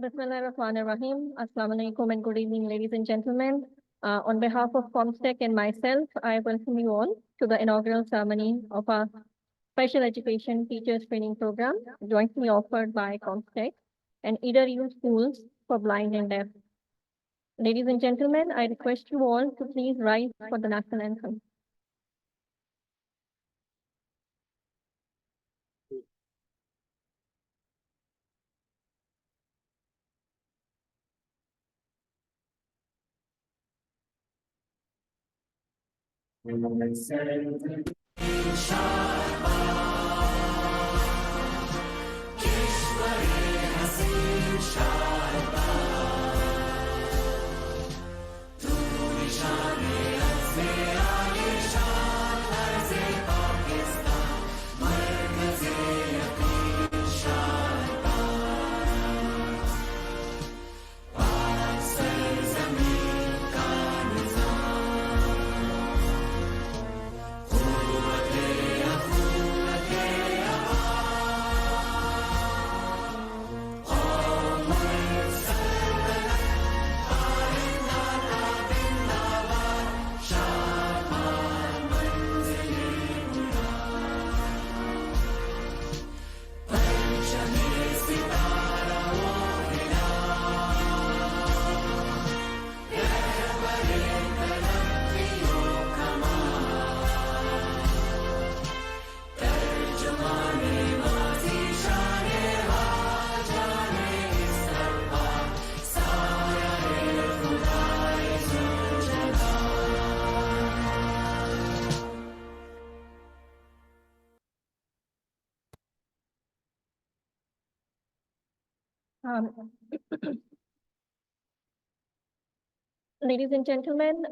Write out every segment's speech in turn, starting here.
Bismillahirrahmanirrahim. Assalamu alaikum and good evening, ladies and gentlemen. On behalf of Comstech and myself, I welcome you all to the inaugural ceremony of our special education teachers training program, jointly offered by Comstech and Rieu schools for blind and deaf. Ladies and gentlemen, I request you all to please rise for the national anthem. Ladies and gentlemen,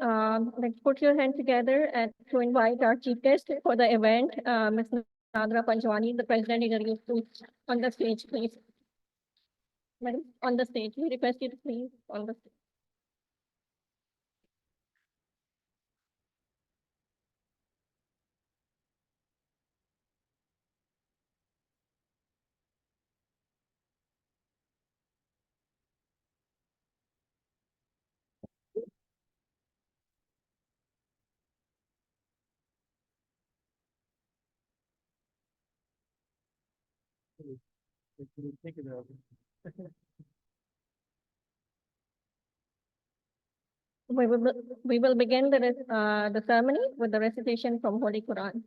let's put your hand together and to invite our chief guest for the event, Ms. Nadra Panjwani, the president of Rieu Schools, on the stage, please. Madam, on the stage. We request you to please on the stage. We will begin the ceremony with the recitation from Holy Quran.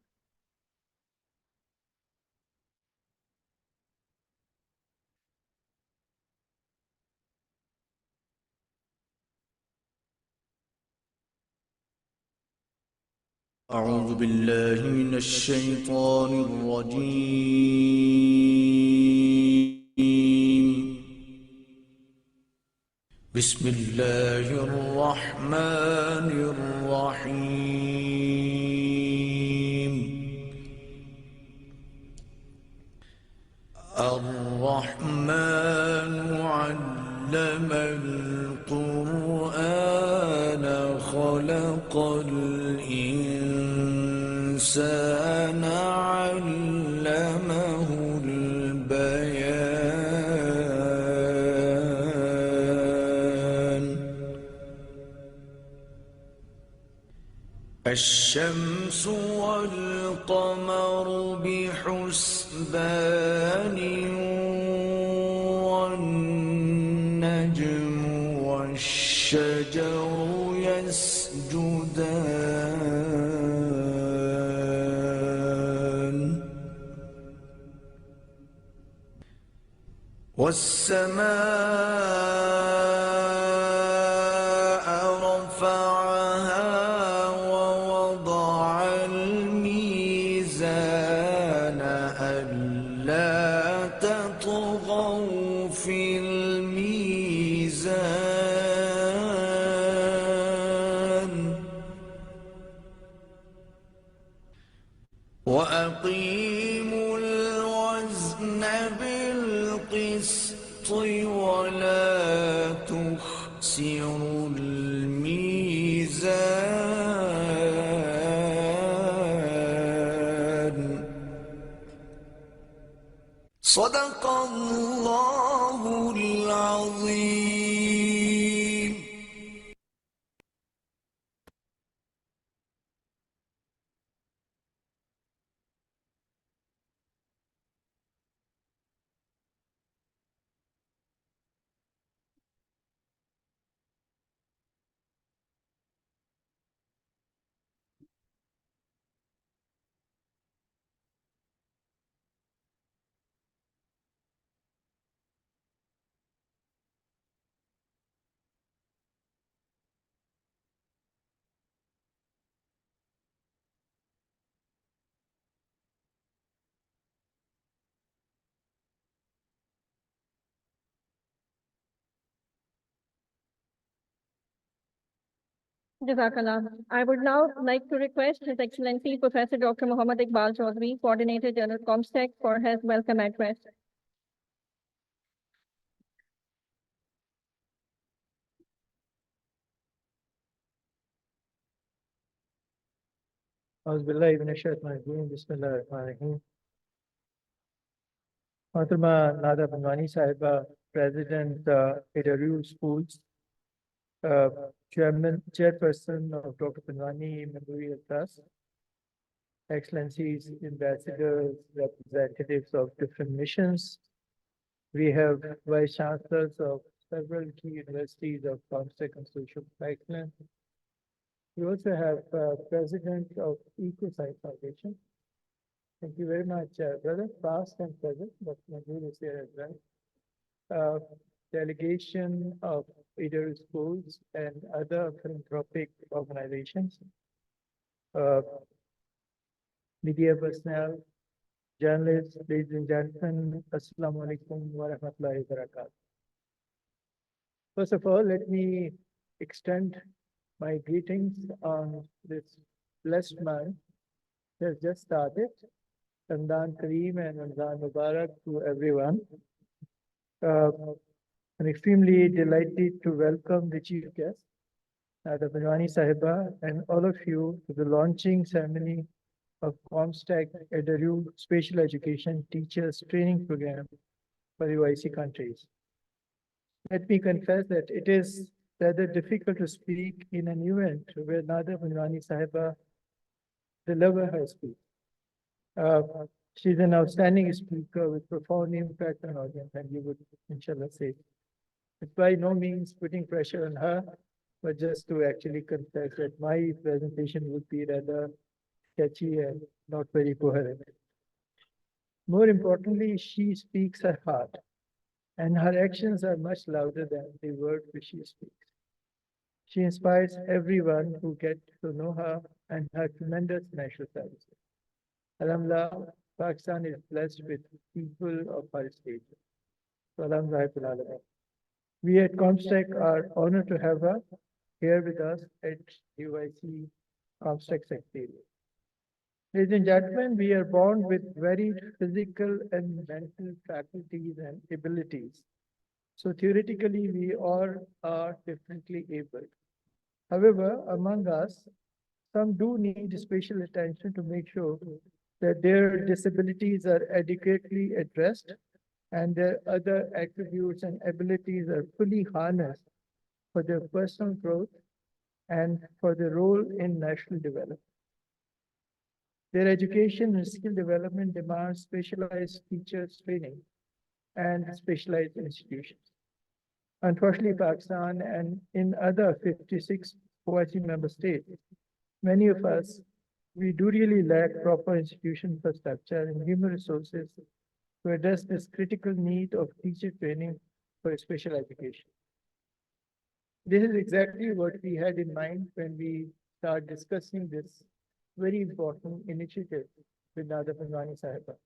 أعوذ بالله من الشيطان الرجيم بسم الله الرحمن الرحيم الرحمن علم القرآن خلق الإنسان علمه البيان الشمس والقمر بحسبان والنجم والشجر يسجدان والسماء رفعها ووضع الميزان ألا تطغوا في الميزان وأقيموا الوزن بالقسط ولا تخسروا الميزان صدق الله العظيم. Jazakallah. I would now like to request His Excellency Professor Dr. Muhammad Iqbal Chaudhry, Coordinator General Comstech, for his welcome address. Bismillahirrahmanirrahim. Fatima Nada Banwani Sahiba, President, Rieu Schools, Chairperson of Dr. Banwani Memorial Trust, Excellencies, Ambassadors, representatives of different missions. We have Vice Chancellors of several key universities of Comstech and Social Excellence. We also have President of EcoSci Foundation. Thank you very much, brother, past and present, but Manjur is here as well. Delegation of either schools and other philanthropic organizations, media personnel, journalists, ladies and gentlemen, Assalamu alaikum wa rahmatullahi wa barakatuh. First of all, let me extend my greetings on this blessed month that has just started. Ramadan Kareem and Ramadan Mubarak to everyone. I'm extremely delighted to welcome the chief guest, the Banwani Sahiba, and all of you to the launching ceremony of Comstech Rieu Special Education Teachers Training Program for the OIC countries. Let me confess that it is rather difficult to speak in an event where Nada Banwani Sahiba deliver her speech. She's an outstanding speaker with profound impact on audience, and you would, inshallah, say. It's by no means putting pressure on her, but just to actually confess that my presentation would be rather sketchy and not very coherent. More importantly, she speaks her heart, and her actions are much louder than the words which she speaks. She inspires everyone who get to know her and her tremendous national services. Alhamdulillah, Pakistan is blessed with people of her stage. So Alhamdulillah. We at Comstech are honored to have her here with us at UIC Comstech Secretariat. Ladies and gentlemen, we are born with varied physical and mental faculties and abilities. So theoretically, we all are differently able. However, among us, some do need special attention to make sure that their disabilities are adequately addressed and their other attributes and abilities are fully harnessed for their personal growth and for their role in national development. Their education and skill development demands specialized teachers training and specialized institutions. Unfortunately, Pakistan and in other 56 OIC member states, many of us, we do really lack proper institution infrastructure and human resources to address this critical need of teacher training for special education. This is exactly what we had in mind when we started discussing this very important initiative with Nada Banwani Sahiba.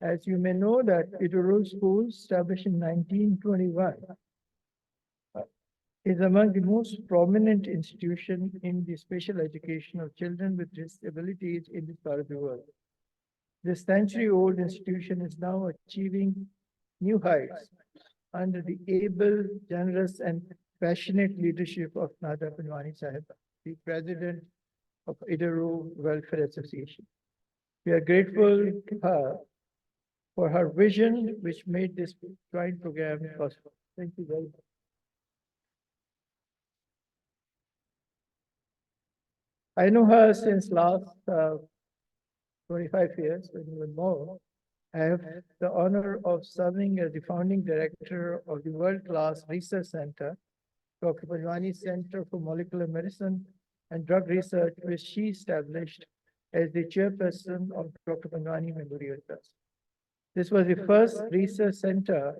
As you may know that Inaugural School, established in 1921, is among the most prominent institutions in the special education of children with disabilities in this part of the world. This century-old institution is now achieving new heights under the able, generous, and passionate leadership of Nada Banwani Sahiba, the president of Inaugural Welfare Association. We are grateful to her for her vision, which made this joint program possible. Thank you very much. I know her since last 25 years, and even more. I have the honor of serving as the founding director of the world-class research center, Dr. Panjwani Center for Molecular Medicine and Drug Research, which she established as the chairperson of Dr. Panjwani Memorial Trust. This was the first research center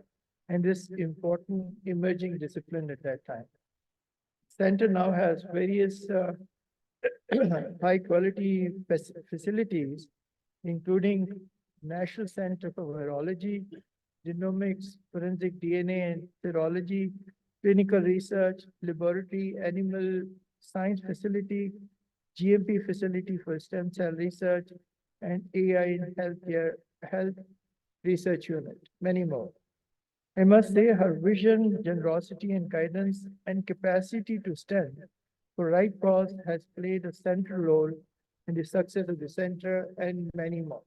in this important emerging discipline at that time. Center now has various high-quality facilities, including National Center for Virology, Genomics, Forensic DNA and Serology, Clinical Research, Laboratory, Animal Science Facility, GMP Facility for Stem Cell Research, and AI in Health Research Unit, many more. I must say her vision, generosity, and guidance and capacity to stand for right cause has played a central role in the success of the center and many more.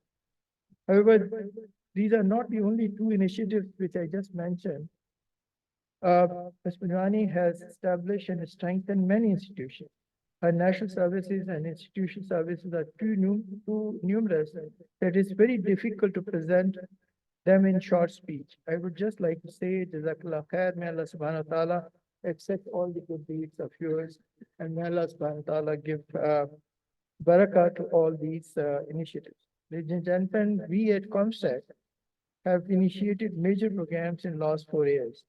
However, these are not the only two initiatives which I just mentioned. Ms. Panjwani has established and strengthened many institutions. Her national services and institutional services are too numerous that it's very difficult to present them in short speech. I would just like to say, Jazakallah khair, may Allah subhanahu wa ta'ala accept all the good deeds of yours, and may Allah subhanahu wa ta'ala give barakah to all these initiatives. Ladies and gentlemen, we at comstech have initiated major programs in the last 4 years,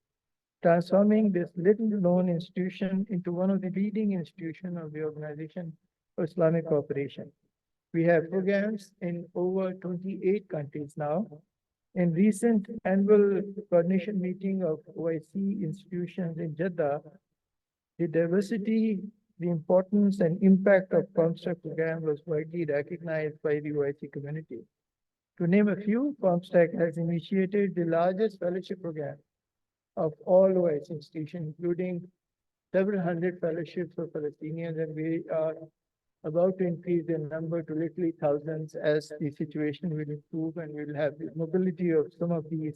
transforming this little-known institution into one of the leading institutions of the Organization for Islamic Cooperation. We have programs in over 28 countries now. In recent annual coordination meeting of OIC institutions in Jeddah, the diversity, the importance and impact of comstech program was widely recognized by the OIC community. To name a few, comstech has initiated the largest fellowship program of all OIC institutions, including several hundred fellowships for Palestinians, and we are about to increase the number to literally thousands as the situation will improve, and we'll have the mobility of some of these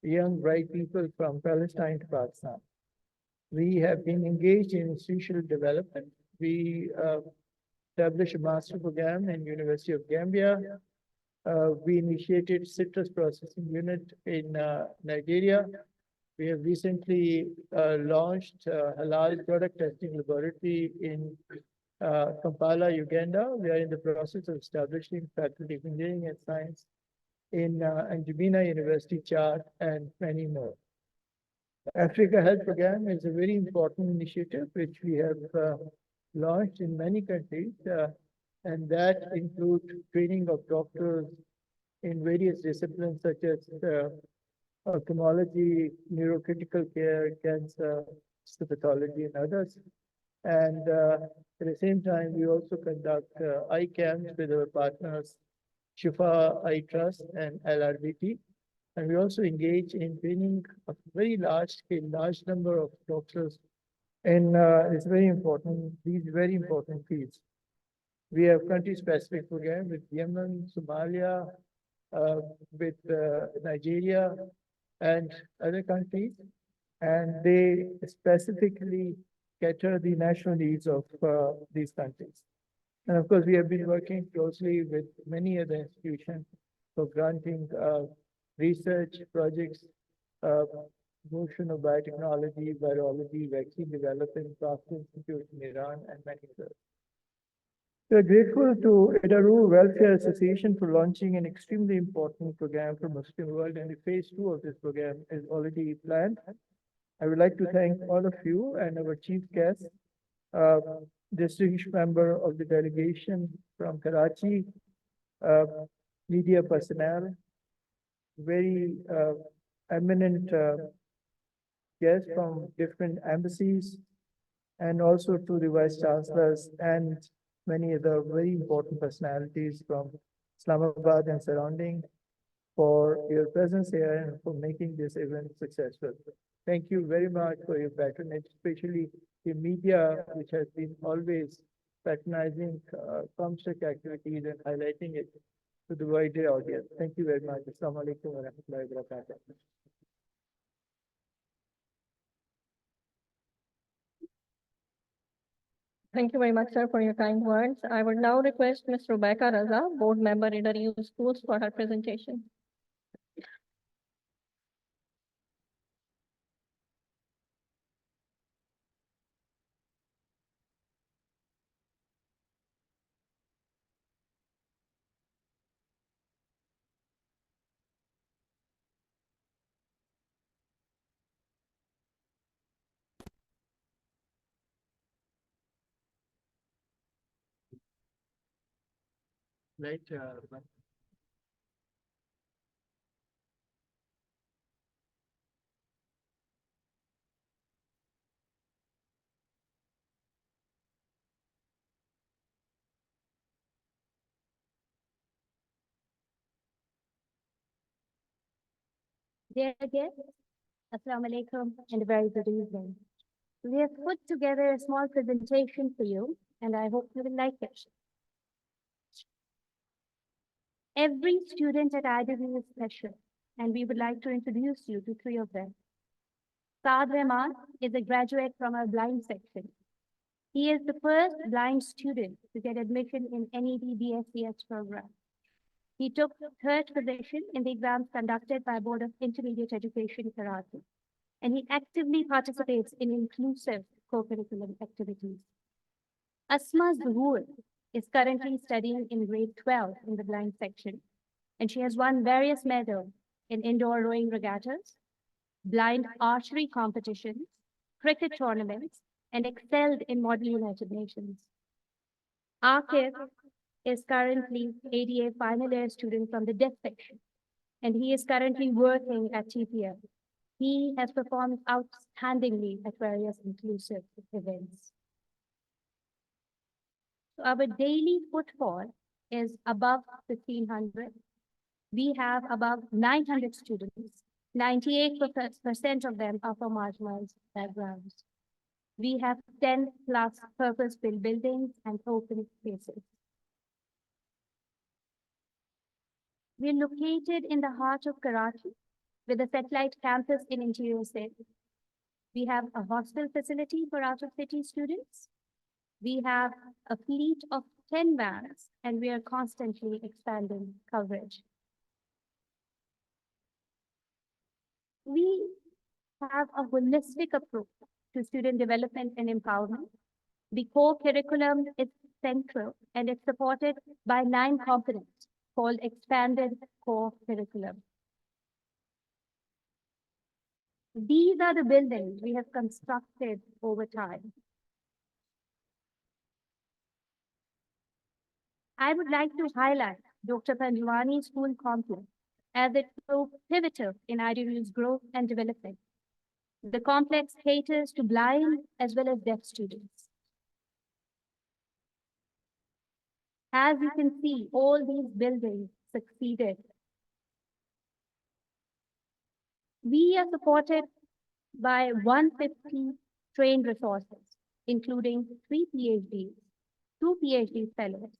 young, bright people from Palestine to Pakistan. We have been engaged in institutional development. We established a master program in University of Gambia. We initiated citrus processing unit in Nigeria. We have recently launched halal product testing laboratory in Kampala, Uganda. We are in the process of establishing Faculty of Engineering and Science in Anjumina University, Chad, and many more. Africa Health Program is a very important initiative which we have launched in many countries, and that includes training of doctors in various disciplines such as ophthalmology, neurocritical care, cancer, histopathology, and others. And at the same time, we also conduct eye camps with our partners, Shifa Eye Trust and LRBT. And we also engage in training a very large number of doctors in these very important fields. We have country-specific program with Yemen, Somalia, with Nigeria, and other countries, and they specifically cater the national needs of these countries. And of course, we have been working closely with many other institutions for granting research projects, motion of biotechnology, virology, vaccine development, Kraft Institute in Iran, and many others. We are grateful to Inaugural Welfare Association for launching an extremely important program for Muslim world, and the phase 2 of this program is already planned. I would like to thank all of you and our chief guest, distinguished member of the delegation from Karachi, media personnel, very eminent guests from different embassies, and also to the vice chancellors and many other very important personalities from Islamabad and surrounding for your presence here and for making this event successful. Thank you very much for your patronage, especially the media, which has been always patronizing comstech activities and highlighting it. to the wider audience. Thank you very much. Assalamu alaikum wa rahmatullahi wa barakatuh. Thank you very much, sir, for your kind words. I would now request Ms. Rebecca Raza, board member in the Rieu Schools, for her presentation. Right. Dear guests, Assalamu alaikum and a very good evening. We have put together a small presentation for you, and I hope you will like it. Every student at IDV is special, and we would like to introduce you to three of them. Saad Rahman is a graduate from our blind section. He is the first blind student to get admission in NED BSCS program. He took third position in the exams conducted by Board of Intermediate Education, Karachi, and he actively participates in inclusive co-curriculum activities. Asma Zuhur is currently studying in grade 12 in the blind section, and she has won various medals in indoor rowing regattas, blind archery competitions, cricket tournaments, and excelled in Model United Nations. Akif is currently ADA final year student from the deaf section, and he is currently working at TPL. He has performed outstandingly at various inclusive events. So our daily footfall is above 1,500. We have above 900 students. 98% of them are from marginalized backgrounds. We have 10 plus purpose-built buildings and open spaces. We're located in the heart of Karachi with a satellite campus in interior city. We have a hostel facility for out-of-city students. We have a fleet of 10 vans, and we are constantly expanding coverage. We have a holistic approach to student development and empowerment. The core curriculum is central, and it's supported by 9 components called expanded core curriculum. These are the buildings we have constructed over time. I would like to highlight Dr. Panjwani School Complex as it proved pivotal in IDV's growth and development. The complex caters to blind as well as deaf students. As you can see, all these buildings succeeded. We are supported by 150 trained resources, including 3 PhDs, 2 PhD fellows,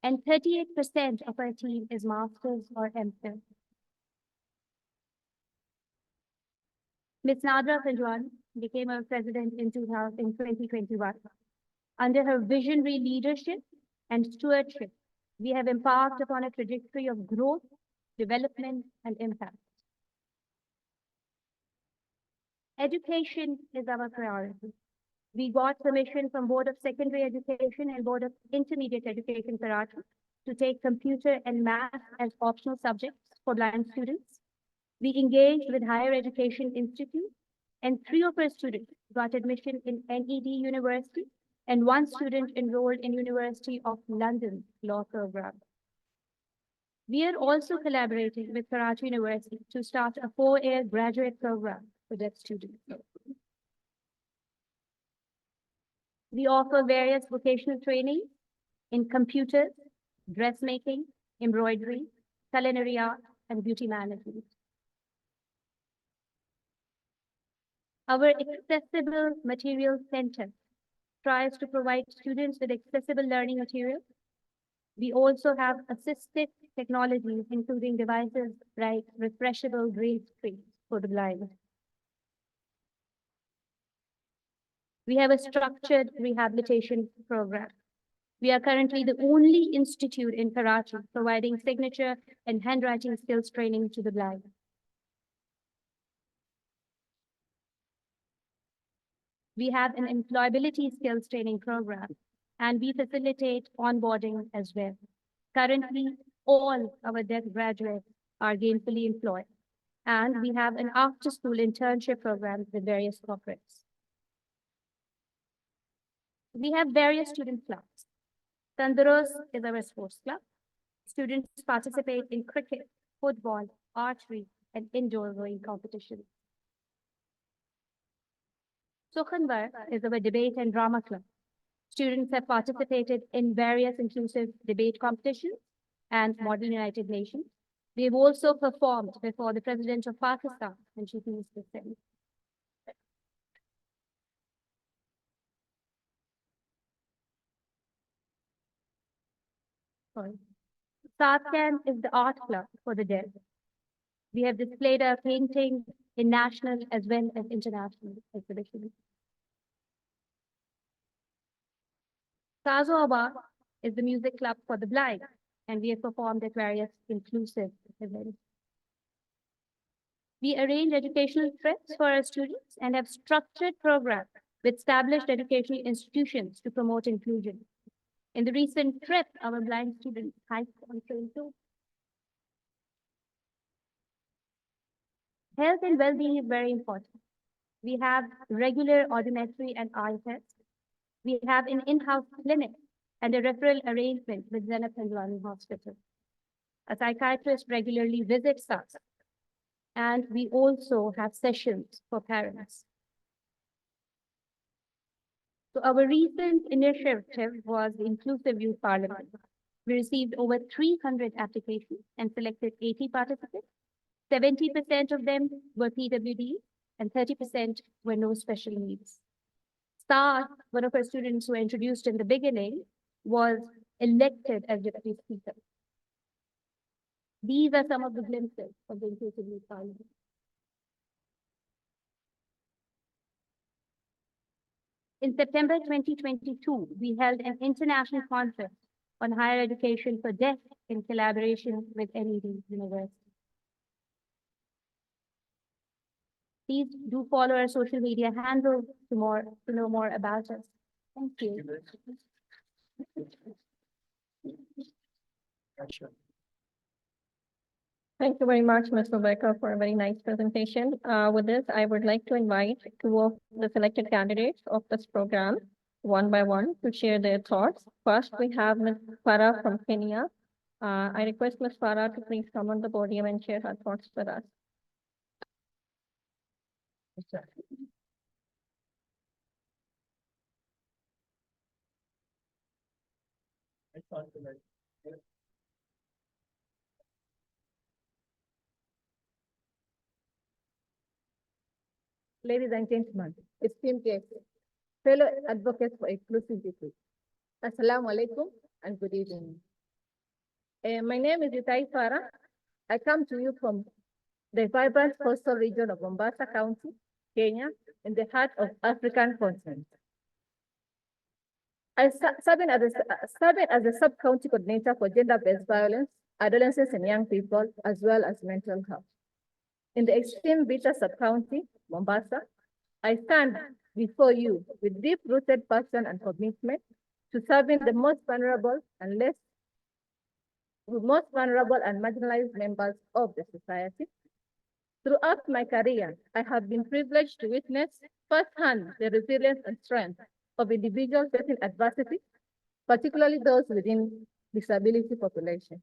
and 38% of our team is Masters or MPhil. Ms. Nadra Panjwani became our president in 2021. Under her visionary leadership and stewardship, we have embarked upon a trajectory of growth, development, and impact. Education is our priority. We got permission from Board of Secondary Education and Board of Intermediate Education, Karachi, to take computer and math as optional subjects for blind students. We engaged with Higher Education Institute, and 3 of our students got admission in NED University, and 1 student enrolled in University of London Law Program. We are also collaborating with Karachi University to start a 4-year graduate program for deaf students. We offer various vocational training in computers, dressmaking, embroidery, culinary art, and beauty management. Our Accessible Materials Center tries to provide students with accessible learning materials. We also have assistive technologies, including devices like refreshable grade screens for the blind. We have a structured rehabilitation program. We are currently the only institute in Karachi providing signature and handwriting skills training to the blind. We have an employability skills training program, and we facilitate onboarding as well. Currently, all our deaf graduates are gainfully employed, and we have an after-school internship program with various corporates. We have various student clubs. Tanduros is our sports club. Students participate in cricket, football, archery, and indoor rowing competitions. Sukhanvar is our debate and drama club. Students have participated in various inclusive debate competitions and Model United Nations. We have also performed before the President of Pakistan when she finished the Senate. Satkan is the art club for the deaf. We have displayed our painting in national as well as international exhibitions. Sazoaba is the music club for the blind, and we have performed at various inclusive events. We arrange educational trips for our students and have structured programs with established educational institutions to promote inclusion. In the recent trip, our blind students hiked on train too. Health and well-being is very important. We have regular audiometry and eye tests. We have an in-house clinic and a referral arrangement with Zainab Hindwani Hospital. A psychiatrist regularly visits us, and we also have sessions for parents. So our recent initiative was the Inclusive Youth Parliament. We received over 300 applications and selected 80 participants. 70% of them were PWD and 30% were no special needs. Star, one of our students who were introduced in the beginning, was elected as deputy speaker. These are some of the glimpses of the Inclusive Youth Parliament. In September 2022, we held an international conference on higher education for deaf in collaboration with NED University. Please do follow our social media handle to know more about us. Thank you. Thank you very much, Ms. Rebecca, for a very nice presentation. With this, I would like to invite two of the selected candidates of this program, one by one, to share their thoughts. First, we have Ms. Farah from Kenya. I request Ms. Farah to please come on the podium and share her thoughts with us. Ladies and gentlemen, esteemed guests, fellow advocates for inclusivity, Assalamu alaikum and good evening. My name is Itai Farah. I come to you from the vibrant coastal region of Mombasa County, Kenya, in the heart of African continent. Serving as a sub-county coordinator for gender-based violence, adolescents and young people, as well as mental health. In the extreme bitter sub-county, Mombasa, I stand before you with deep-rooted passion and commitment to serving the most vulnerable and marginalized members of the society. Throughout my career, I have been privileged to witness firsthand the resilience and strength of individuals facing adversity, particularly those within disability population.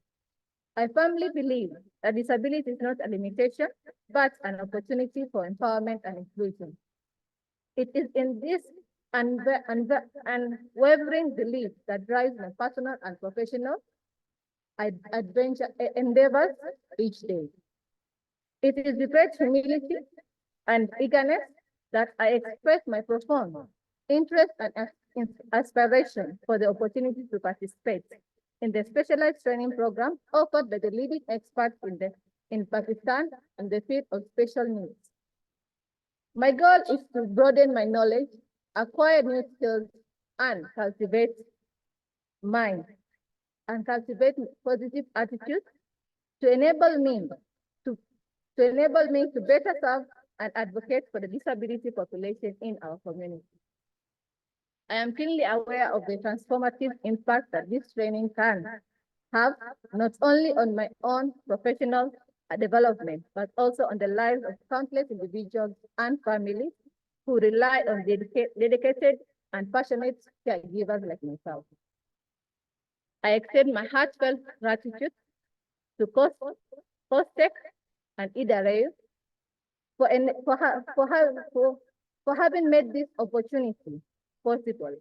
I firmly believe that disability is not a limitation, but an opportunity for empowerment and inclusion. It is in this unwavering belief that drives my personal and professional endeavors each day. It is with great humility and eagerness that I express my profound interest and aspiration for the opportunity to participate in the specialized training program offered by the leading experts in Pakistan in the field of special needs. My goal is to broaden my knowledge, acquire new skills, and cultivate positive attitudes to enable me to better serve and advocate for the disability population in our community. I am keenly aware of the transformative impact that this training can have not only on my own professional development, but also on the lives of countless individuals and families who rely on dedicated and passionate caregivers like myself. I extend my heartfelt gratitude to comstech and Rieu for having made this opportunity possible.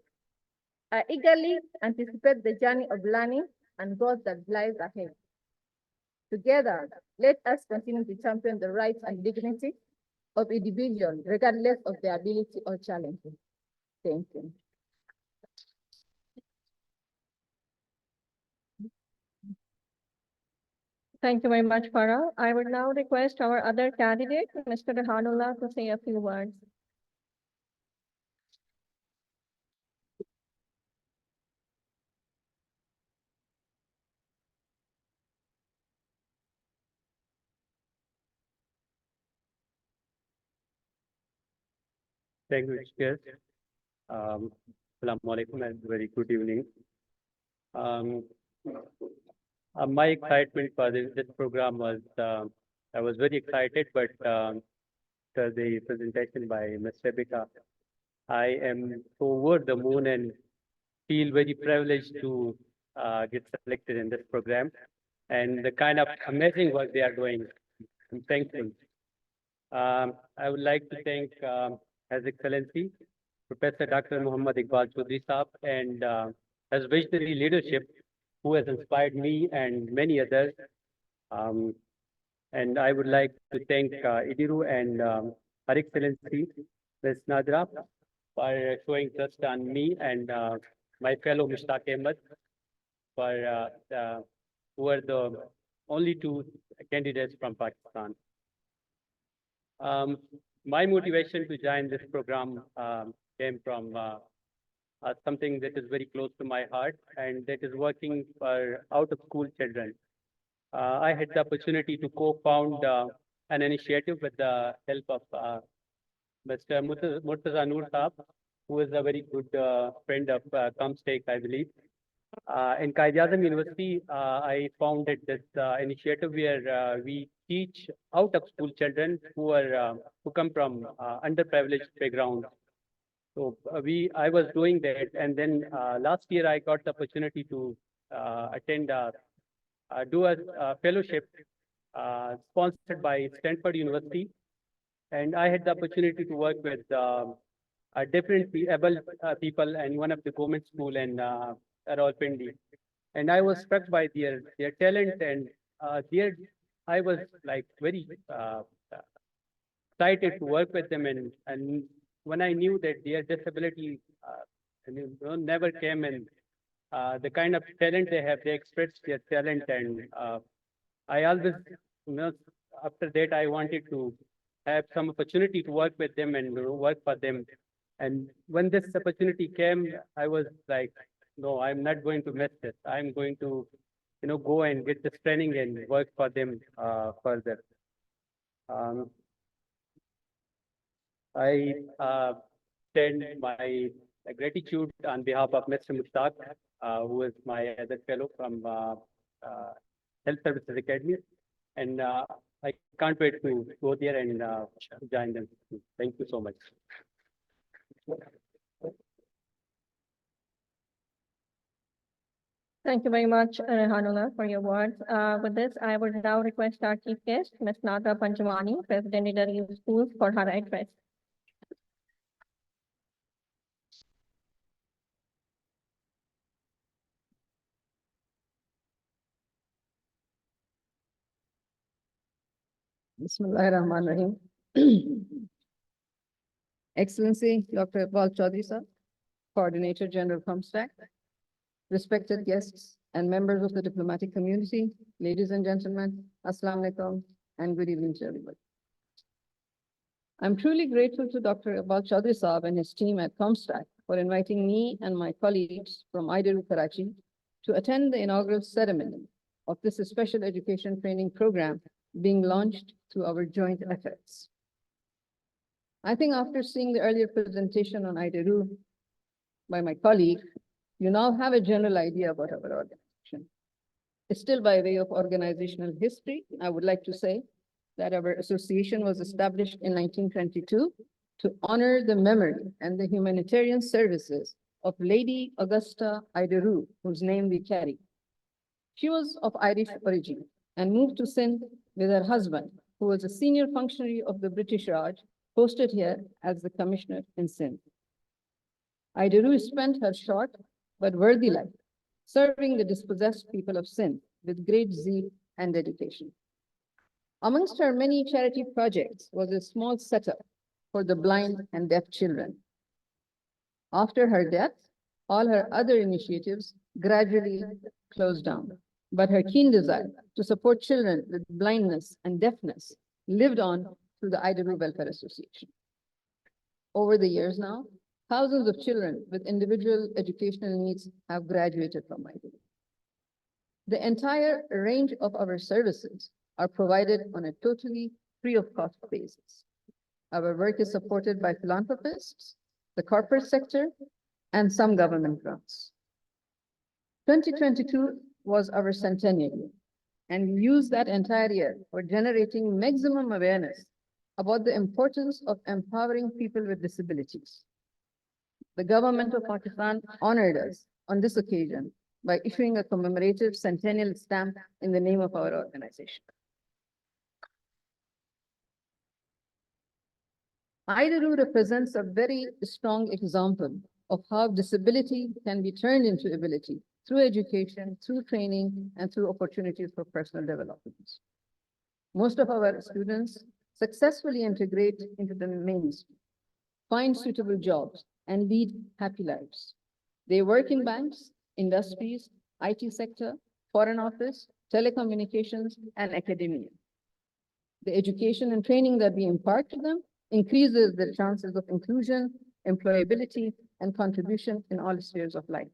I eagerly anticipate the journey of learning and growth that lies ahead. Together, let us continue to champion the rights and dignity of individuals, regardless of their ability or challenges. Thank you. Thank you very much, Farah. I would now request our other candidate, Mr. Rehanullah, to say a few words. Thank you, Chair. Assalamu alaikum and very good evening. My excitement for this program was, I was very excited, but after the presentation by Ms. Rebecca, I am over the moon and feel very privileged to get selected in this program and the kind of amazing work they are doing. I'm thankful. I would like to thank His Excellency, Professor Dr. Muhammad Iqbal Chaudhry Saab, and his visionary leadership, who has inspired me and many others. And I would like to thank IDRU and Her Excellency, Ms. Nadra, for showing trust on me and my fellow Mushtaq Ahmed, for who are the only two candidates from Pakistan. My motivation to join this program came from something that is very close to my heart, and that is working for out-of-school children. I had the opportunity to co-found an initiative with the help of Mr. Murtaza Noor Saab, who is a very good friend of comstech, I believe. In Qaid-e-Azam University, I founded this initiative where we teach out-of-school children who come from underprivileged backgrounds. So I was doing that, and then last year I got the opportunity to attend do a fellowship sponsored by Stanford University, and I had the opportunity to work with different able people in one of the government school in Rawalpindi, and I was struck by their talent, and I was like very excited to work with them, and when I knew that their disability never came in, the kind of talent they have, they expressed their talent, and I always, after that, I wanted to have some opportunity to work with them and work for them. And when this opportunity came, I was like, no, I'm not going to miss this. I'm going to, go and get this training and work for them further. I send my gratitude on behalf of Mr. Mushtaq, who is my other fellow from Health Services Academy, and I can't wait to go there and join them. Thank you so much. Thank you very much, Rehanullah, for your words. With this, I would now request our chief guest, Ms. Nadra Panjwani, President of the Rieu Schools, for her address. Bismillahirrahmanirrahim. Excellency, Dr. Iqbal Chaudhry Sir, Coordinator General comstech, respected guests, and members of the diplomatic community, ladies and gentlemen, Assalamu alaikum, and good evening to everybody. I'm truly grateful to Dr. Iqbal Chaudhry Saab and his team at comstech for inviting me and my colleagues from IDRU Karachi to attend the inaugural ceremony of this special education training program being launched through our joint efforts. I think after seeing the earlier presentation on IDRU by my colleague, you now have a general idea about our organization. Still by way of organizational history, I would like to say that our association was established in 1922 to honor the memory and the humanitarian services of Lady Augusta IDRU, whose name we carry. She was of Irish origin and moved to Sindh with her husband, who was a senior functionary of the British Raj, posted here as the commissioner in Sindh. IDRU spent her short but worthy life serving the dispossessed people of Sindh with great zeal and dedication. Amongst her many charity projects was a small setup for the blind and deaf children. After her death, all her other initiatives gradually closed down, but her keen desire to support children with blindness and deafness lived on through the IDRU Welfare Association. Over the years now, thousands of children with individual educational needs have graduated from IDRU. The entire range of our services are provided on a totally free of cost basis. Our work is supported by philanthropists, the corporate sector, and some government grants. 2022 was our centennial year, and we used that entire year for generating maximum awareness about the importance of empowering people with disabilities. The government of Pakistan honored us on this occasion by issuing a commemorative centennial stamp in the name of our organization. IDRU represents a very strong example of how disability can be turned into ability through education, through training, and through opportunities for personal development. Most of our students successfully integrate into the mainstream, find suitable jobs, and lead happy lives. They work in banks, industries, IT sector, foreign office, telecommunications, and academia. The education and training that we impart to them increases their chances of inclusion, employability, and contribution in all spheres of life.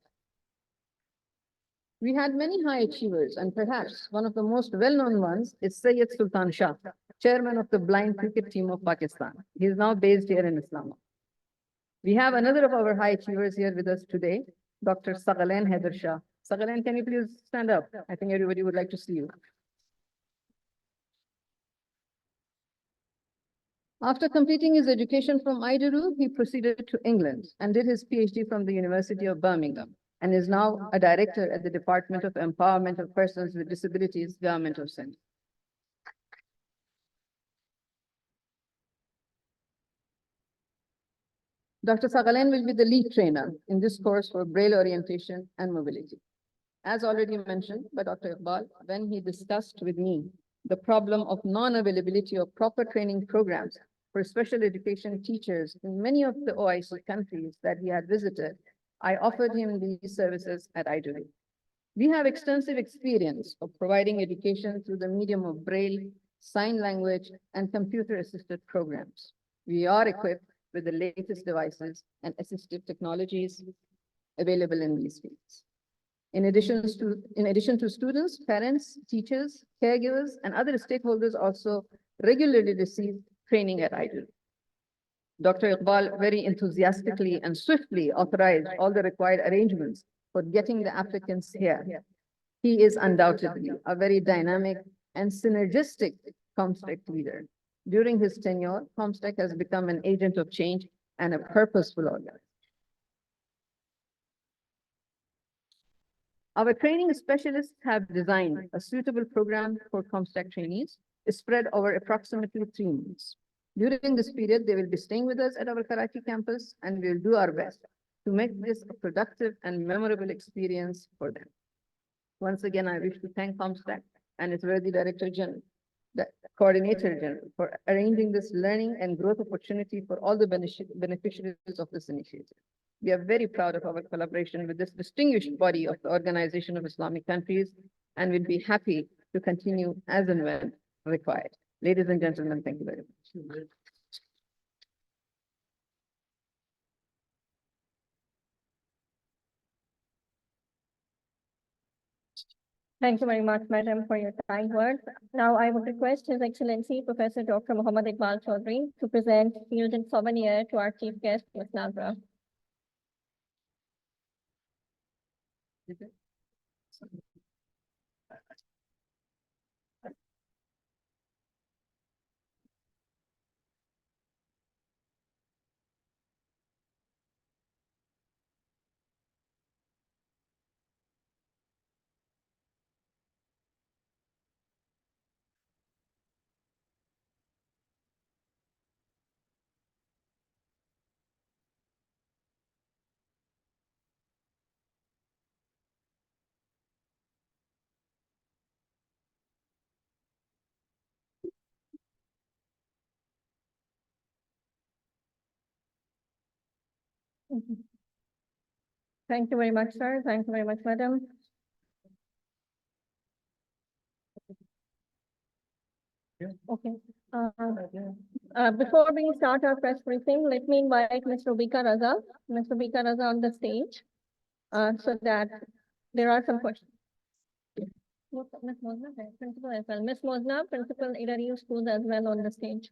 We had many high achievers, and perhaps one of the most well-known ones is Syed Sultan Shah, chairman of the blind cricket team of Pakistan. He is now based here in Islamabad. We have another of our high achievers here with us today, Dr. Sagalen Haider Shah. Sagalen, can you please stand up? I think everybody would like to see you. After completing his education from IDRU, he proceeded to England and did his PhD from the University of Birmingham and is now a director at the Department of Empowerment of Persons with Disabilities, Government of Sindh. Dr. Sagalen will be the lead trainer in this course for Braille orientation and mobility. As already mentioned by Dr. Iqbal, when he discussed with me the problem of non-availability of proper training programs for special education teachers in many of the OIC countries that he had visited, I offered him these services at IDRU. We have extensive experience of providing education through the medium of Braille, sign language, and computer-assisted programs. We are equipped with the latest devices and assistive technologies available in these fields. In addition to students, parents, teachers, caregivers, and other stakeholders also regularly receive training at IDRU. Dr. Iqbal very enthusiastically and swiftly authorized all the required arrangements for getting the applicants here. He is undoubtedly a very dynamic and synergistic comstech leader. During his tenure, comstech has become an agent of change and a purposeful organization. Our training specialists have designed a suitable program for comstech trainees spread over approximately 3 months. During this period, they will be staying with us at our Karachi campus, and we will do our best to make this a productive and memorable experience for them. Once again, I wish to thank comstech and its worthy Director General, the Coordinator General, for arranging this learning and growth opportunity for all the beneficiaries of this initiative. We are very proud of our collaboration with this distinguished body of the Organization of Islamic Countries and will be happy to continue as and when required. Ladies and gentlemen, thank you very much. Thank you very much, Madam, for your kind words. Now I would request His Excellency Professor Dr. Muhammad Iqbal Chaudhry to present field and souvenir to our chief guest, Ms. Nazra. Thank you very much, sir. Thank you very much, Madam. Okay. Before we start our press briefing, let me invite Ms. Rubika Raza, on the stage, so that there are some questions. Ms. Mosna, principal as well. Ms. Mosna, principal Rieu schools as well on the stage.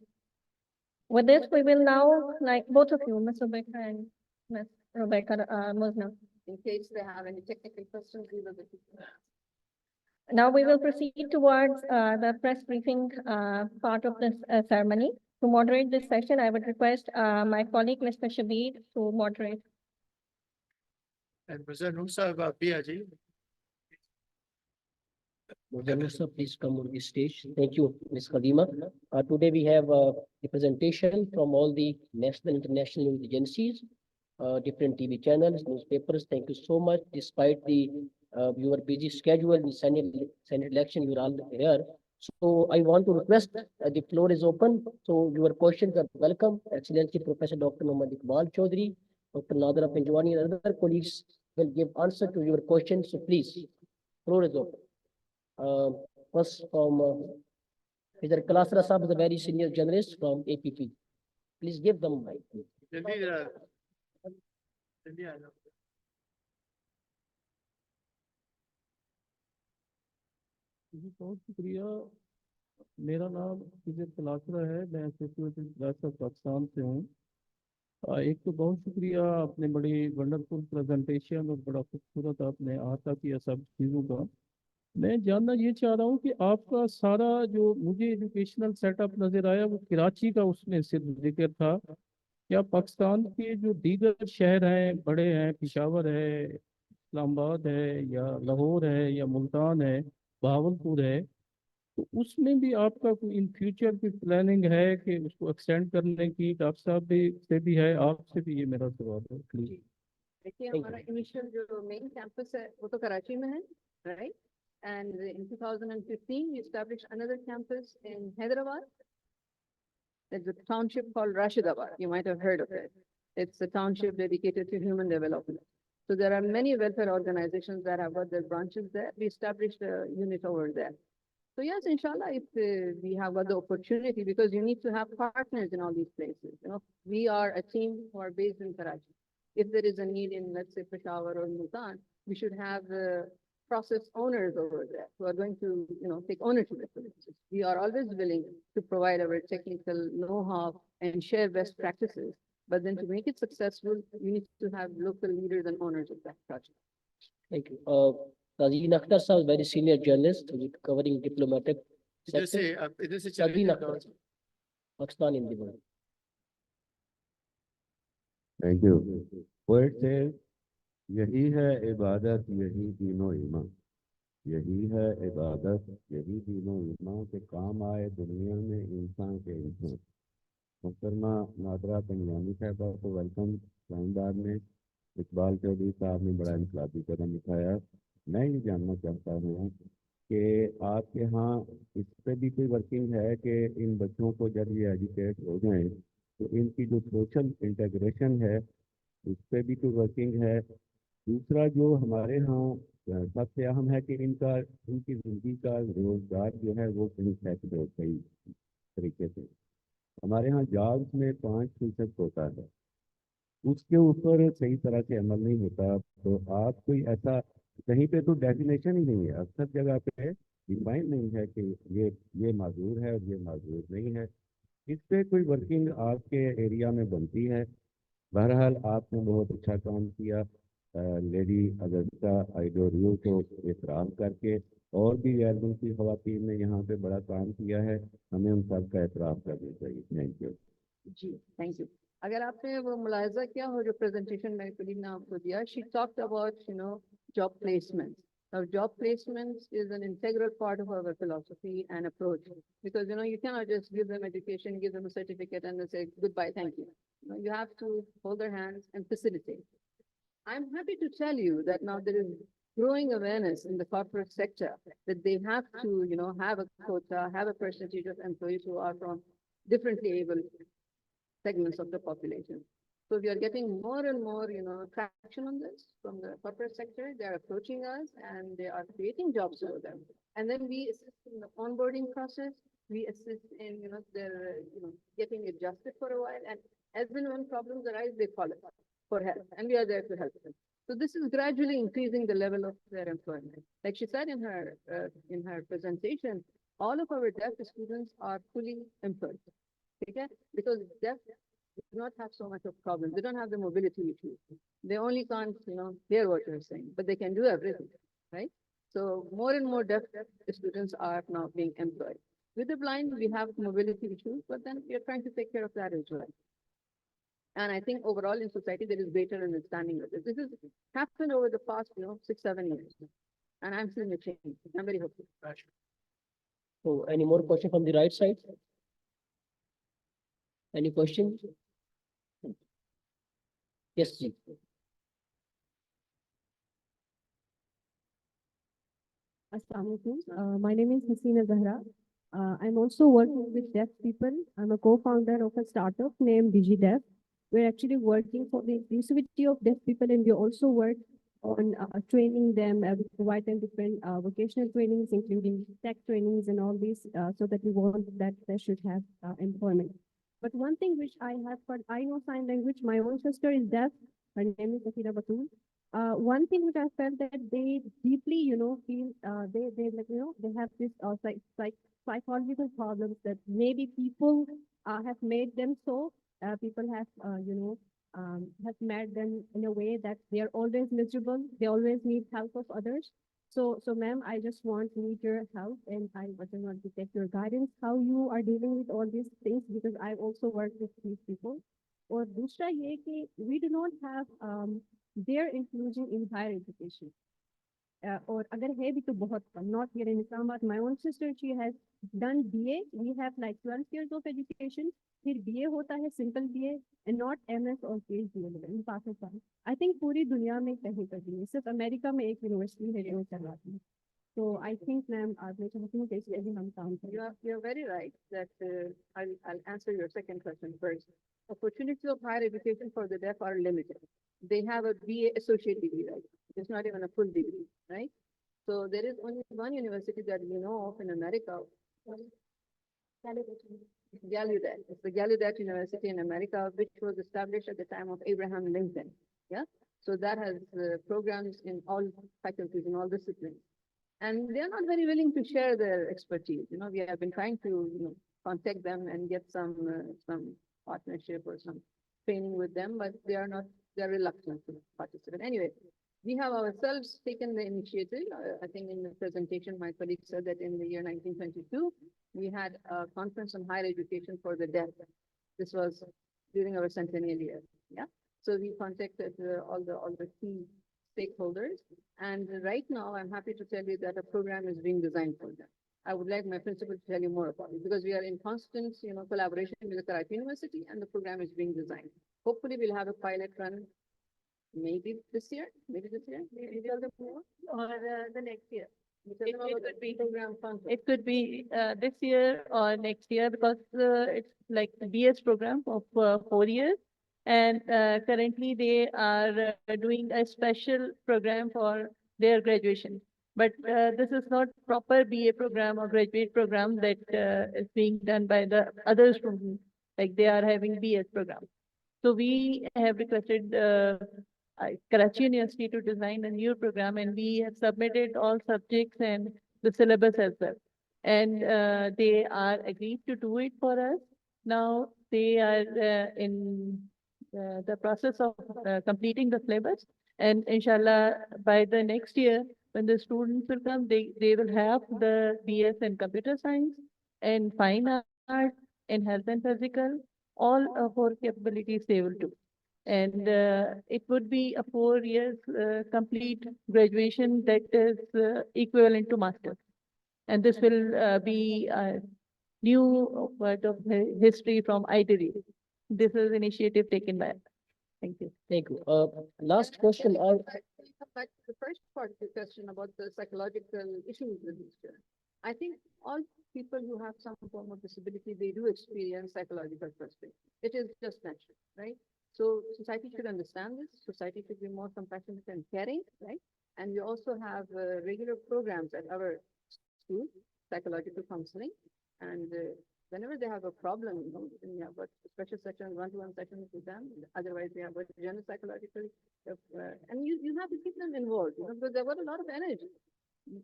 With this, we will now, like both of you, Ms. Rubika and Ms. Mosna. In case they have any technical questions, we will be. Now we will proceed towards the press briefing part of this ceremony. To moderate this session, I would request my colleague, Mr. Shabir, to moderate. And President Nusa Biaji. Sir, please come on the stage. Thank you, Ms. Kadima. Today we have a representation from all the national and international news agencies, different TV channels, newspapers. Thank you so much. Despite your busy schedule in Senate election, you're all here. So I want to request, the floor is open. So your questions are welcome. Excellency Professor Dr. Muhammad Iqbal Chaudhry, Dr. Nadra Pinjwani, and other colleagues will give answer to your questions. So please, floor is open. First from Mr. Kalasra Saab is a very senior journalist from APP. Please give them mic. बहुत शुक्रिया। मेरा नाम विजय कलासरा है, मैं associated press of Pakistan से हूँ। एक तो बहुत शुक्रिया, आपने बड़ी वंडरफुल प्रेजेंटेशन और बड़ा खूबसूरत आपने अहाता किया सब चीज़ों का। मैं जानना ये चाह रहा हूँ कि आपका सारा जो मुझे एजुकेशनल सेटअप नज़र आया वो कराची का उसमें सिर्फ जिक्र था। क्या पाकिस्तान के जो दीगर शहर हैं, बड़े हैं, पेशावर है, इस्लामाबाद है, या लाहौर है, या मुल्तान है, बहावलपुर है, तो उसमें भी आपका कोई इन फ्यूचर की प्लानिंग है कि उसको एक्सटेंड करने की? डॉक्टर साहब भी से भी है, आपसे भी ये मेरा सवाल है प्लीज। देखिए, हमारा इनिशियल जो मेन कैंपस है वो तो कराची में है, right? And in 2015, we established another campus in Hyderabad. There's a township called Rashidabad. You might have heard of it. It's a township dedicated to human development. So there are many welfare organizations that have got their branches there. We established a unit over there. So yes, inshallah, if we have got the opportunity, because you need to have partners in all these places. You know, we are a team who are based in Karachi. If there is a need in, let's say, Peshawar or Multan, we should have process owners over there who are going to, you know, take ownership of it. We are always willing to provide our technical know-how and share best practices. But then to make it successful, you need to have local leaders and owners of that project. Thank you. Tazeen Akhtar sir, very senior journalist covering diplomatic sector. Tazeen Akhtar, Pakistan in the world. Thank you. Poet says, यही है इबादत, यही दीनो ईमान, यही है इबादत, यही दीनो ईमान के काम आए दुनिया में इंसान के इंसान। मुहतरमा नादरा पंजवानी साहबा को वेलकम। इस्लामाबाद में इकबाल चौधरी साहब ने बड़ा इनकलाबी कदम उठाया। मैं ये जानना चाहता हूँ कि आपके यहाँ इस पर भी कोई वर्किंग है कि इन बच्चों को जब ये एजुकेट हो जाएं तो इनकी जो सोशल इंटीग्रेशन है उस पे भी तो वर्किंग है। दूसरा जो हमारे यहाँ सबसे अहम है कि इनकी जिंदगी का रोजगार जो है वो कहीं सेट हो सही तरीके से। हमारे यहाँ जॉब्स में 5% होता है, उसके ऊपर सही तरह से अमल नहीं होता। तो आप कोई ऐसा, कहीं पे तो डेफिनेशन ही नहीं है, अक्सर जगह पे डिफाइन नहीं है कि ये माजूर है और ये माजूर नहीं है। इस पे कोई वर्किंग आपके एरिया में बनती है। बहरहाल आपने बहुत अच्छा काम किया। लेडी अगस्ता आइडोरियो को एहतराम करके, और भी गैर मुल्की खवातीन ने यहाँ पे बड़ा काम किया है, हमें उन सब का एहतराम करना चाहिए। थैंक यू जी, थैंक यू। अगर आपने वो मुलाहिजा किया हो जो प्रेजेंटेशन मेरे कलीग ने आपको दिया, she talked about job placement. Now, job placements is an integral part of our philosophy and approach, because you cannot just give them education, give them a certificate, and then say goodbye, thank you. You have to hold their hands and facilitate. I'm happy to tell you that now there is growing awareness in the corporate sector that they have to, have a quota, have a percentage of employees who are from differently able segments of the population. So we are getting more and more, traction on this from the corporate sector. They are approaching us and they are creating jobs for them. And then we assist in the onboarding process. We assist in, their, getting adjusted for a while. And as and when problems arise, they call us for help, and we are there to help them. So this is gradually increasing the level of their employment. Like she said in her presentation, all of our deaf students are fully employed. Okay? Because deaf do not have so much of problems. They don't have the mobility issues. They only can't, hear what you're saying, but they can do everything, right? So more and more deaf students are now being employed. With the blind, we have mobility issues, but then we are trying to take care of that as well. And I think overall in society, there is greater understanding of this. This has happened over the past, 6-7 years. And I'm seeing a change. I'm very hopeful. So any more question from the right side? Any questions? Yes, please. My name is Hasina Zahra. I'm also working with deaf people. I'm a co-founder of a startup named DigiDeaf. We're actually working for the inclusivity of deaf people, and we also work on training them. We provide them different vocational trainings, including tech trainings and all these, so that we want that they should have employment. But one thing which I have, but I know sign language. My own sister is deaf. Her name is Safira Batul. One thing which I felt that they deeply, feel they like, they have this psychological problems that maybe people have made them so. People have, have made them in a way that they are always miserable. They always need help of others. So, ma'am, I just need your help, and I just want to take your guidance, how you are dealing with all these things, because I also work with these people. और दूसरा ये कि we do not have their inclusion in higher education. और अगर है भी तो बहुत कम, not here in Islamabad. My own sister, she has done BA. We have like 12 years of education. फिर BA होता है simple BA and not MS or PhD level in Pakistan. I think पूरी दुनिया में कहीं पर भी नहीं, सिर्फ अमेरिका में एक यूनिवर्सिटी है जो करवाती है. So I think, ma'am, मैं चाहती हूँ कि इस पे भी हम काम करें. You're very right that I'll answer your second question first. Opportunities of higher education for the deaf are limited. They have a BA associate degree, right? It's not even a full degree, right? So there is only one university that we know of in America. Gallaudet. It's the Gallaudet University in America, which was established at the time of Abraham Lincoln. Yeah. So that has programs in all faculties, in all disciplines. And they are not very willing to share their expertise. We have been trying to, contact them and get some partnership or some training with them, but they're reluctant to participate. Anyway, we have ourselves taken the initiative. I think in the presentation, my colleague said that in the year 1922, we had a conference on higher education for the deaf. This was during our centennial year. Yeah. So we contacted all the key stakeholders. And right now, I'm happy to tell you that a program is being designed for them. I would like my principal to tell you more about it, because we are in constant, collaboration with the Karachi University, and the program is being designed. Hopefully, we'll have a pilot run maybe this year, maybe tell them more, or the next year. It could be program funding. It could be this year or next year, because it's like a BS program of 4 years. And currently they are doing a special program for their graduation. But this is not proper BA program or graduate program that is being done by the other students, like they are having BS program. So we have requested Karachi University to design a new program, and we have submitted all subjects and the syllabus as well. And they are agreed to do it for us. Now they are in the process of completing the syllabus. And inshallah, by the next year, when the students will come, they will have the BS in computer science and fine art and health and physical, all four capabilities they will do. And it would be a 4 years complete graduation that is equivalent to master's. And this will be a new part of history from ITD. This is initiative taken by us. Thank you. Thank you. Last question. Come back to the first part of the question about the psychological issues with these children. I think all people who have some form of disability, they do experience psychological frustration. It is just natural, right? So society should understand this. Society should be more compassionate and caring, right? And we also have regular programs at our school, psychological counseling. And whenever they have a problem, we have a special session, one-to-one sessions with them. Otherwise, we have a general psychological, and you have to keep them involved, because they've got a lot of energy.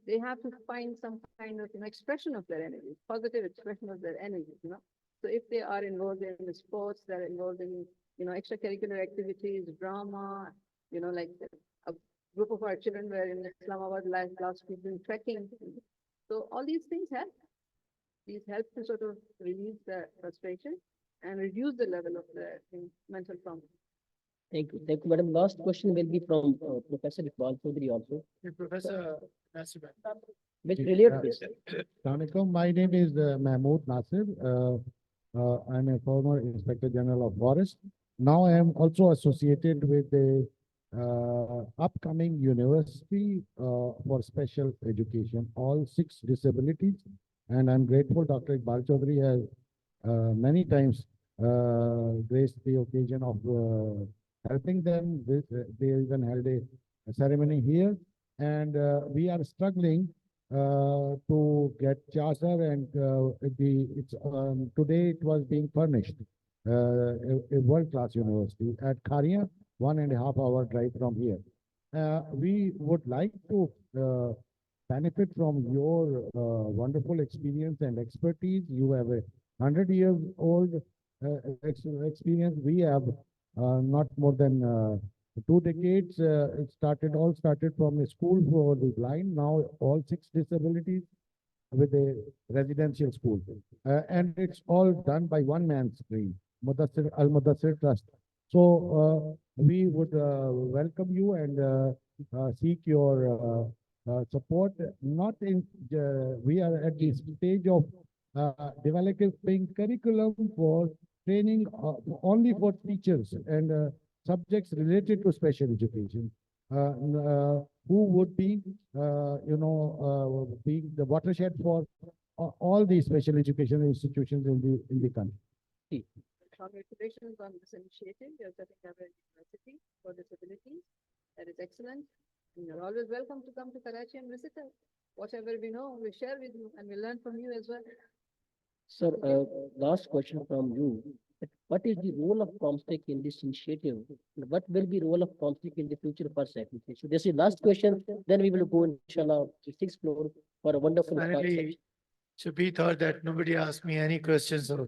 They have to find some kind of expression of their energy, positive expression of their energy. So if they are involved in the sports, they're involved in extracurricular activities, drama, like a group of our children were in Islamabad last week doing trekking. So all these things help. These help to sort of release the frustration and reduce the level of the mental trauma. Thank you. Thank you, madam. Last question will be from Professor Iqbal Chaudhary also. Professor Nasir. Which related this. Assalamualaikum. My name is Mahmood Nasir. I'm a former Inspector General of Forest. Now I am also associated with the upcoming university for special education, all 6 disabilities. And I'm grateful Dr. Iqbal Chaudhary has many times graced the occasion of helping them. They even held a ceremony here. And we are struggling to get charter, and today it was being furnished a world-class university at Kharia, 1.5 hour drive from here. We would like to benefit from your wonderful experience and expertise. You have a 100-year-old experience. We have not more than 2 decades. It all started from a school for the blind. Now all 6 disabilities with a residential school, and it's all done by one man's brain, Al Mudassir Trust. So we would welcome you and seek your support. Not in we are at the stage of developing curriculum for training only for teachers and subjects related to special education, who would be, being the watershed for all the special education institutions in the country. Congratulations on this initiative. You're setting up a university for disabilities. That is excellent. And you're always welcome to come to Karachi and visit us. Whatever we know, we share with you and we learn from you as well. Sir, last question from you. What is the role of comstech in this initiative? What will be role of comstech in the future for secretary? So this is last question. Then we will go inshallah to 6th floor for a wonderful. Finally, Shabi thought that nobody asked me any questions. So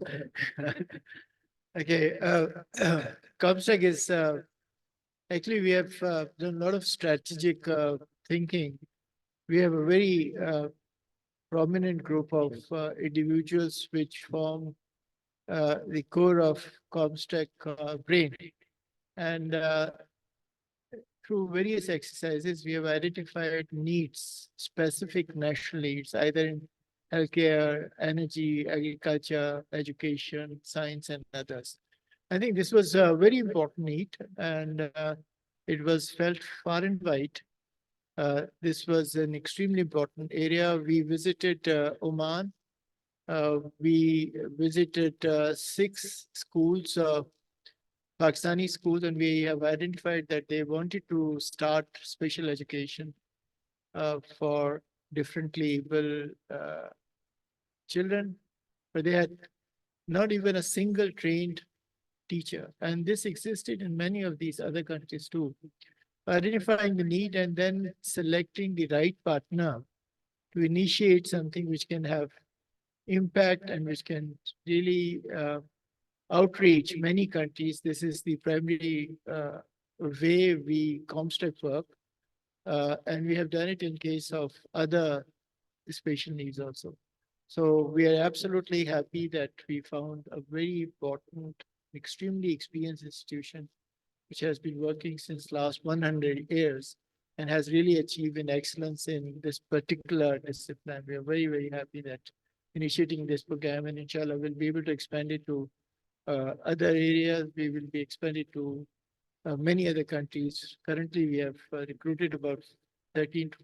okay, comstech is actually we have done a lot of strategic thinking. We have a very prominent group of individuals which form the core of comstech brain. And through various exercises, we have identified needs, specific national needs, either in healthcare, energy, agriculture, education, science, and others. I think this was a very important need, and it was felt far and wide. This was an extremely important area. We visited Oman. We visited 6 schools Pakistani schools, and we have identified that they wanted to start special education for differently able children, but they had not even a single trained teacher. And this existed in many of these other countries too. Identifying the need and then selecting the right partner to initiate something which can have impact and which can really outreach many countries. This is the primary way we comstech work. And we have done it in case of other special needs also. So we are absolutely happy that we found a very important, extremely experienced institution, which has been working since last 100 years and has really achieved an excellence in this particular discipline. We are very, very happy that initiating this program, and inshallah we'll be able to expand it to other areas. We will be expanded to many other countries. Currently, we have recruited about 13 to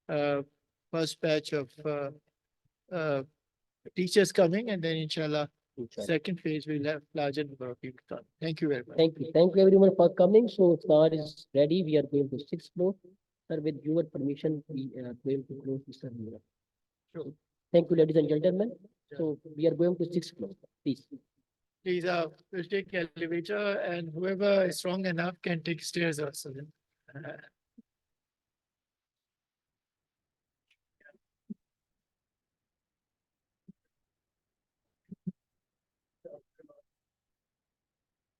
15 first batch of uh, teachers coming, and then inshallah, second phase we'll have larger number of people come. Thank you very much. Thank you. Thank you everyone for coming. So star is ready. We are going to sixth floor. Sir, with your permission, we are going to close this seminar. So, thank you, ladies and gentlemen. So we are going to sixth floor, please. Please, we'll take elevator, and whoever is strong enough can take stairs also.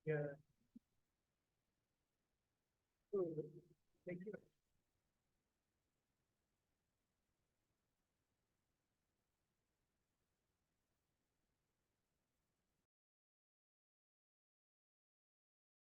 Yeah. Thank you.